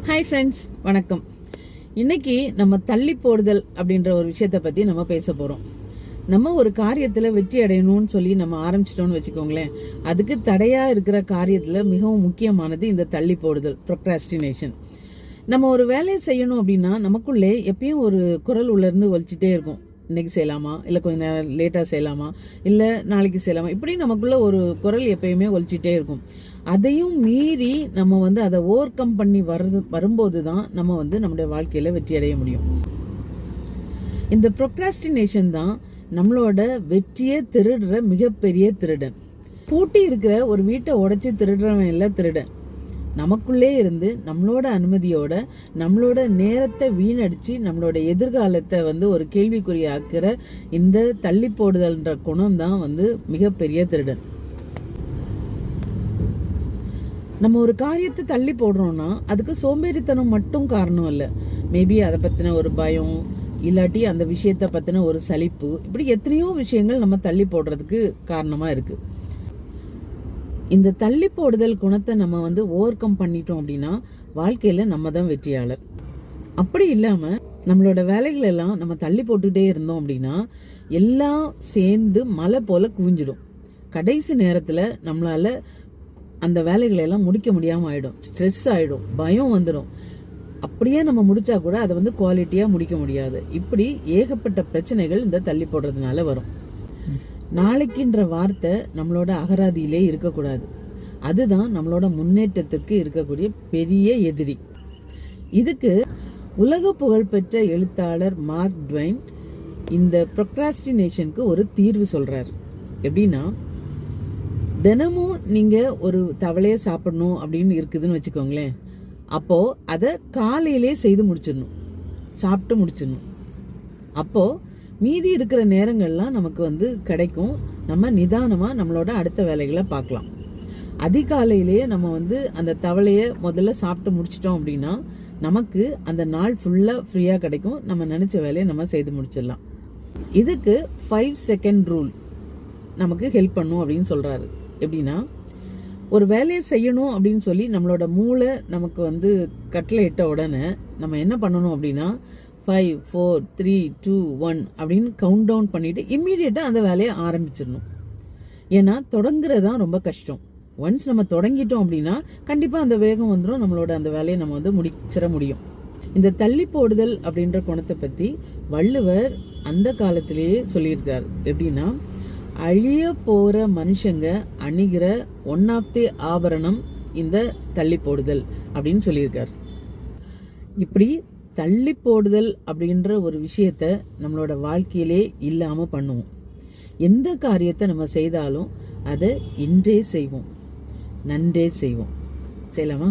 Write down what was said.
Hi friends, வணக்கம். இன்னைக்கு நம்ம தள்ளி போடுதல் அப்படின்ற ஒரு விஷயத்தை பற்றி நம்ம பேச போகிறோம். நம்ம ஒரு காரியத்தில் வெற்றி அடையணும்னு சொல்லி நம்ம ஆரம்பிச்சிட்டோம்னு வச்சுக்கோங்களேன், அதுக்கு தடையாக இருக்கிற காரியத்தில் மிகவும் முக்கியமானது இந்த தள்ளி போடுதல், ப்ரொக்ராஸ்டினேஷன். நம்ம ஒரு வேலையை செய்யணும் அப்படின்னா நமக்குள்ளே எப்பயும் ஒரு குரல் உள்ளேருந்து ஒலிச்சிட்டே இருக்கும். இன்றைக்கி செய்யலாமா, இல்லை கொஞ்சம் நேரம் லேட்டாக செய்யலாமா, இல்லை நாளைக்கு செய்யலாமா, இப்படி நமக்குள்ளே ஒரு குரல் எப்பயுமே ஒலிச்சிட்டே இருக்கும். அதையும் மீறி நம்ம அதை ஓவர் கம் பண்ணி வரும்போது தான் நம்ம நம்முடைய வாழ்க்கையில் வெற்றி அடைய முடியும். இந்த ப்ரொக்ராஸ்டினேஷன் தான் நம்மளோட வெற்றியை திருடுற மிகப்பெரிய திருடன். பூட்டி இருக்கிற ஒரு வீட்டை உடைச்சி திருடுறவன் இல்லை திருடன். நமக்குள்ளே இருந்து நம்மளோட அனுமதியோட நம்மளோட நேரத்தை வீணடிச்சு நம்மளோட எதிர்காலத்தை ஒரு கேள்விக்குறியாக்குற இந்த தள்ளி போடுதல்ன்ற குணம் தான் மிகப்பெரிய திருடன். நம்ம ஒரு காரியத்தை தள்ளி போடுறோம்னா அதுக்கு சோம்பேறித்தனம் மட்டும் காரணம் இல்லை. மேபி அதை பற்றின ஒரு பயம், இல்லாட்டி அந்த விஷயத்தை பற்றின ஒரு சலிப்பு, இப்படி எத்தனையோ விஷயங்கள் நம்ம தள்ளி போடுறதுக்கு காரணமாக இருக்குது. இந்த தள்ளி போடுதல் குணத்தை நம்ம ஓவர் கம் பண்ணிட்டோம் அப்படின்னா வாழ்க்கையில் நம்ம தான் வெற்றியாளர். அப்படி இல்லாமல் நம்மளோட வேலைகள் எல்லாம் நம்ம தள்ளி போட்டுகிட்டே இருந்தோம் அப்படின்னா எல்லாம் சேர்ந்து மலை போல் குவிஞ்சிடும். கடைசி நேரத்தில் நம்மளால் அந்த வேலைகளெல்லாம் முடிக்க முடியாமல் ஆகிடும். ஸ்ட்ரெஸ் ஆகிடும், பயம் வந்துடும். அப்படியே நம்ம முடித்தா கூட அதை குவாலிட்டியாக முடிக்க முடியாது. இப்படி ஏகப்பட்ட பிரச்சனைகள் இந்த தள்ளி போடுறதுனால வரும். நாளைக்குன்ற வார்த்தை நம்மளோட அகராதியிலே இருக்கக்கூடாது. அதுதான் நம்மளோட முன்னேற்றத்துக்கு இருக்கக்கூடிய பெரிய எதிரி. இதுக்கு உலக புகழ்பெற்ற எழுத்தாளர் மார்க் ட்வைன் இந்த ப்ரொக்ராஸ்டினேஷனுக்கு ஒரு தீர்வு சொல்கிறார். எப்படின்னா, தினமும் நீங்கள் ஒரு தவளையை சாப்பிடணும் அப்படின்னு இருக்குதுன்னு வச்சுக்கோங்களேன். அப்போது அதை காலையிலே செய்து முடிச்சிடணும், சாப்பிட்டு முடிச்சிடணும். அப்போது மீதி இருக்கிற நேரங்கள்லாம் நமக்கு கிடைக்கும். நம்ம நிதானமாக நம்மளோட அடுத்த வேலைகளை பார்க்கலாம். அதிகாலையிலேயே நம்ம அந்த தவளையை முதல்ல சாப்பிட்டு முடிச்சிட்டோம் அப்படின்னா நமக்கு அந்த நாள் ஃபுல்லாக ஃப்ரீயாக கிடைக்கும். நம்ம நினச்ச வேலையை நம்ம செய்து முடிச்சிடலாம். இதுக்கு 5 செகண்ட் ரூல் நமக்கு ஹெல்ப் பண்ணும் அப்படின்னு சொல்கிறாரு. எப்படின்னா, ஒரு வேலையை செய்யணும் அப்படின்னு சொல்லி நம்மளோட மூளை நமக்கு கட்டளை இட்ட உடனே நம்ம என்ன பண்ணணும் அப்படின்னா 5, 4, 3, 2, 1 அப்படின்னு கவுண்ட் டவுன் பண்ணிவிட்டு இம்மீடியட்டாக அந்த வேலையை ஆரம்பிச்சிடணும். ஏன்னா தொடங்குறது தான் ரொம்ப கஷ்டம். ஒன்ஸ் நம்ம தொடங்கிட்டோம் அப்படின்னா கண்டிப்பாக அந்த வேகம் வந்துடும். நம்மளோட அந்த வேலையை நம்ம முடிச்சிட முடியும். இந்த தள்ளி போடுதல் அப்படின்ற குணத்தை பற்றி வள்ளுவர் அந்த காலத்திலேயே சொல்லியிருக்கார். எப்படின்னா, அழிய போகிற மனுஷங்க அணிகிற ஒன் ஆஃப் தி ஆபரணம் இந்த தள்ளி போடுதல் அப்படின்னு சொல்லியிருக்கார். இப்படி தள்ளி போடுதல் அப்படின்ற ஒரு விஷயத்த நம்மளோட வாழ்க்கையிலே இல்லாமல் பண்ணுவோம். எந்த காரியத்தை நம்ம செய்தாலும் அதை இன்றே செய்வோம், நன்றே செய்வோம். செய்யலாமா?